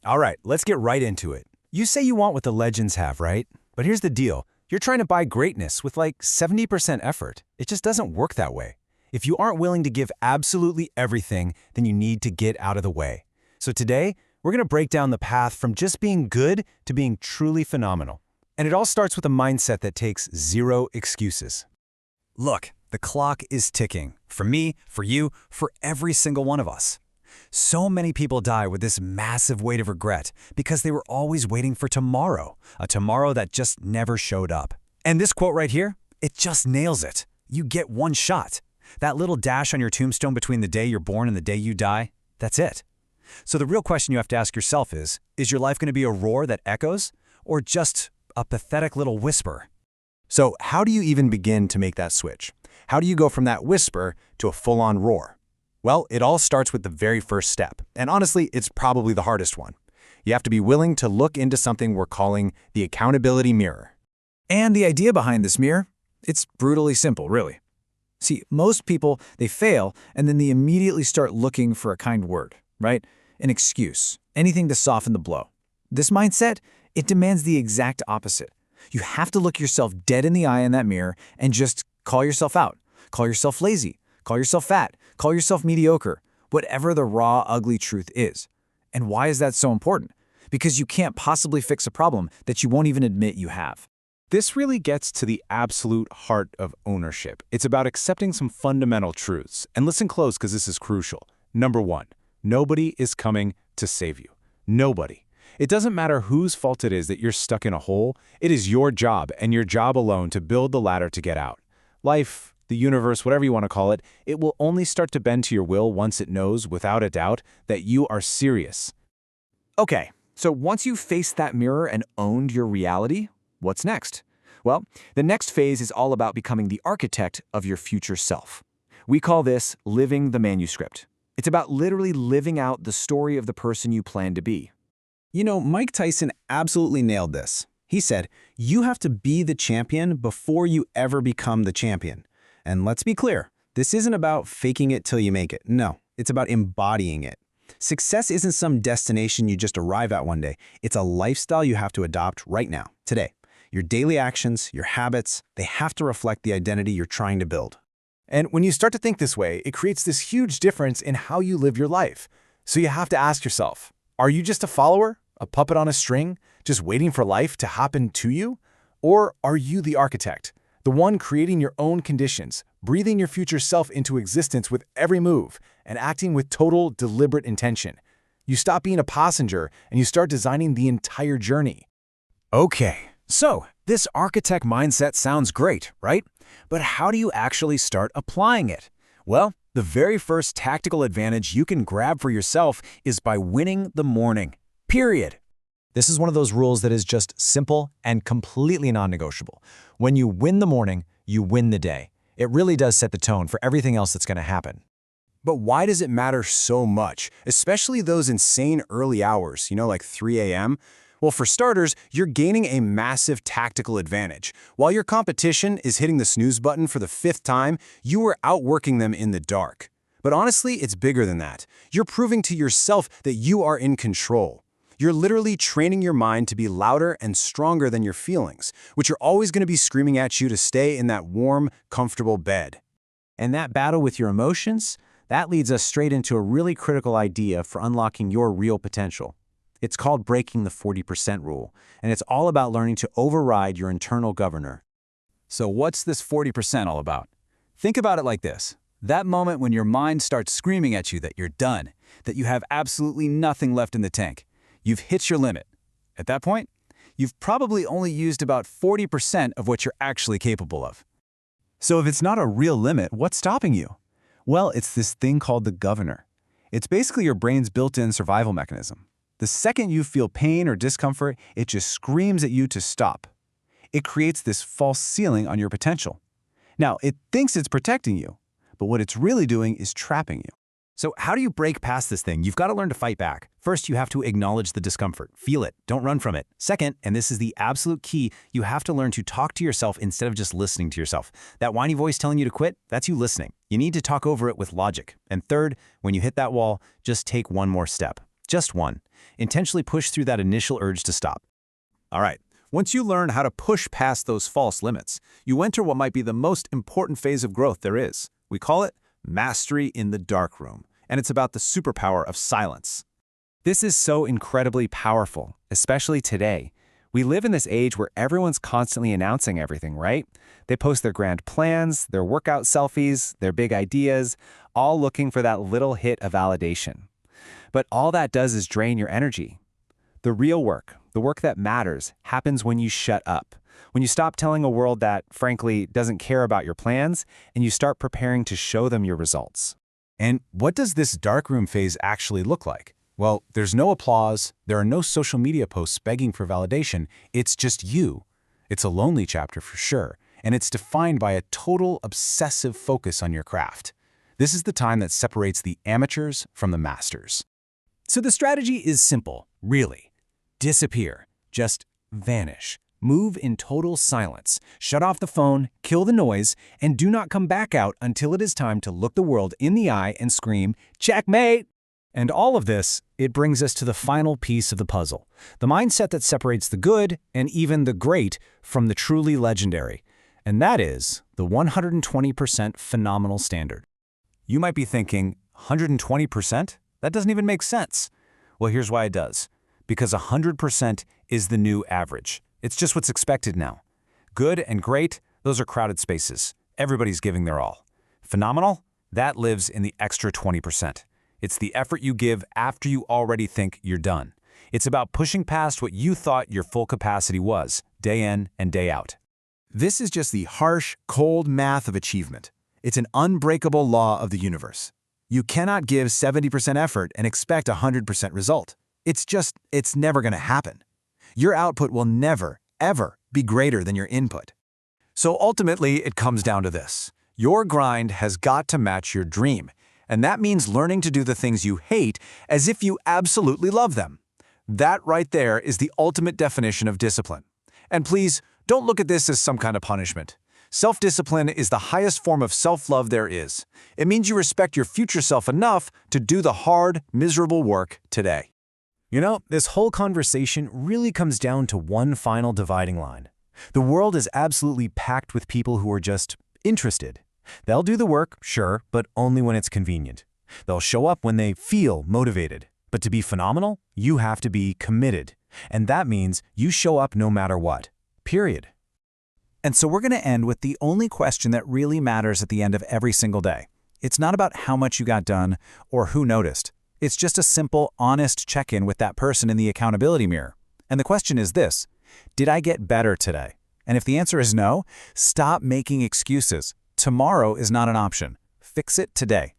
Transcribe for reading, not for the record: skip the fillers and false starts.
All right, let's get right into it. You say you want what the legends have, right? But here's the deal. You're trying to buy greatness with like 70% effort. It just doesn't work that way. If you aren't willing to give absolutely everything, then you need to get out of the way. So today, we're going to break down the path from just being good to being truly phenomenal. And it all starts with a mindset that takes zero excuses. Look, the clock is ticking. For me, for you, for every single one of us. So many people die with this massive weight of regret because they were always waiting for tomorrow, a tomorrow that just never showed up. And this quote right here, it just nails it. You get one shot. That little dash on your tombstone between the day you're born and the day you die, that's it. So the real question you have to ask yourself is your life going to be a roar that echoes or just a pathetic little whisper? So how do you even begin to make that switch? How do you go from that whisper to a full-on roar? Well, it all starts with the very first step, and honestly, it's probably the hardest one. You have to be willing to look into something we're calling the accountability mirror. And the idea behind this mirror? It's brutally simple, really. See, most people, they fail, and then they immediately start looking for a kind word, right? An excuse, anything to soften the blow. This mindset, it demands the exact opposite. You have to look yourself dead in the eye in that mirror and just call yourself out. Call yourself lazy. Call yourself fat. Call yourself mediocre. Whatever the raw, ugly truth is. And why is that so important? Because you can't possibly fix a problem that you won't even admit you have. This really gets to the absolute heart of ownership. It's about accepting some fundamental truths. And listen close because this is crucial. Number one, nobody is coming to save you. Nobody. It doesn't matter whose fault it is that you're stuck in a hole. It is your job and your job alone to build the ladder to get out. Life, the universe, whatever you want to call it, it will only start to bend to your will once it knows, without a doubt, that you are serious. Okay, so once you've faced that mirror and owned your reality, what's next? Well, the next phase is all about becoming the architect of your future self. We call this living the manuscript. It's about literally living out the story of the person you plan to be. You know, Mike Tyson absolutely nailed this. He said, you have to be the champion before you ever become the champion. And let's be clear, this isn't about faking it till you make it. No, it's about embodying it. Success isn't some destination you just arrive at one day. It's a lifestyle you have to adopt right now, today. Your daily actions, your habits, they have to reflect the identity you're trying to build. And when you start to think this way, it creates this huge difference in how you live your life. So you have to ask yourself, are you just a follower, a puppet on a string, just waiting for life to happen to you? Or are you the architect, the one creating your own conditions, breathing your future self into existence with every move, and acting with total, deliberate intention? You stop being a passenger and you start designing the entire journey. Okay, so this architect mindset sounds great, right? But how do you actually start applying it? Well, the very first tactical advantage you can grab for yourself is by winning the morning. Period. This is one of those rules that is just simple and completely non-negotiable. When you win the morning, you win the day. It really does set the tone for everything else that's going to happen. But why does it matter so much, especially those insane early hours, like 3 a.m.? Well, for starters, you're gaining a massive tactical advantage. While your competition is hitting the snooze button for the 5th time, you are outworking them in the dark. But honestly, it's bigger than that. You're proving to yourself that you are in control. You're literally training your mind to be louder and stronger than your feelings, which are always going to be screaming at you to stay in that warm, comfortable bed. And that battle with your emotions, that leads us straight into a really critical idea for unlocking your real potential. It's called breaking the 40% rule, and it's all about learning to override your internal governor. So what's this 40% all about? Think about it like this. That moment when your mind starts screaming at you that you're done, that you have absolutely nothing left in the tank. You've hit your limit. At that point, you've probably only used about 40% of what you're actually capable of. So if it's not a real limit, what's stopping you? Well, it's this thing called the governor. It's basically your brain's built-in survival mechanism. The second you feel pain or discomfort, it just screams at you to stop. It creates this false ceiling on your potential. Now, it thinks it's protecting you, but what it's really doing is trapping you. So how do you break past this thing? You've got to learn to fight back. First, you have to acknowledge the discomfort. Feel it. Don't run from it. Second, and this is the absolute key, you have to learn to talk to yourself instead of just listening to yourself. That whiny voice telling you to quit, that's you listening. You need to talk over it with logic. And third, when you hit that wall, just take one more step. Just one. Intentionally push through that initial urge to stop. All right, once you learn how to push past those false limits, you enter what might be the most important phase of growth there is. We call it mastery in the dark room, and it's about the superpower of silence. This is so incredibly powerful, especially today. We live in this age where everyone's constantly announcing everything, right? They post their grand plans, their workout selfies, their big ideas, all looking for that little hit of validation. But all that does is drain your energy. The real work, the work that matters, happens when you shut up. When you stop telling a world that, frankly, doesn't care about your plans, and you start preparing to show them your results. And what does this darkroom phase actually look like? Well, there's no applause, there are no social media posts begging for validation, it's just you. It's a lonely chapter for sure, and it's defined by a total obsessive focus on your craft. This is the time that separates the amateurs from the masters. So the strategy is simple, really. Disappear. Just vanish. Move in total silence. Shut off the phone, kill the noise, and do not come back out until it is time to look the world in the eye and scream, "Checkmate!" And all of this, it brings us to the final piece of the puzzle, the mindset that separates the good and even the great from the truly legendary. And that is the 120% phenomenal standard. You might be thinking, 120%? That doesn't even make sense. Well, here's why it does. Because 100% is the new average. It's just what's expected now. Good and great, those are crowded spaces. Everybody's giving their all. Phenomenal? That lives in the extra 20%. It's the effort you give after you already think you're done. It's about pushing past what you thought your full capacity was, day in and day out. This is just the harsh, cold math of achievement. It's an unbreakable law of the universe. You cannot give 70% effort and expect a 100% result. It's never going to happen. Your output will never, ever be greater than your input. So ultimately, it comes down to this. Your grind has got to match your dream, and that means learning to do the things you hate as if you absolutely love them. That right there is the ultimate definition of discipline. And please, don't look at this as some kind of punishment. Self-discipline is the highest form of self-love there is. It means you respect your future self enough to do the hard, miserable work today. You know, this whole conversation really comes down to one final dividing line. The world is absolutely packed with people who are just interested. They'll do the work, sure, but only when it's convenient. They'll show up when they feel motivated. But to be phenomenal, you have to be committed. And that means you show up no matter what. Period. And so we're going to end with the only question that really matters at the end of every single day. It's not about how much you got done or who noticed. It's just a simple, honest check-in with that person in the accountability mirror. And the question is this: did I get better today? And if the answer is no, stop making excuses. Tomorrow is not an option. Fix it today.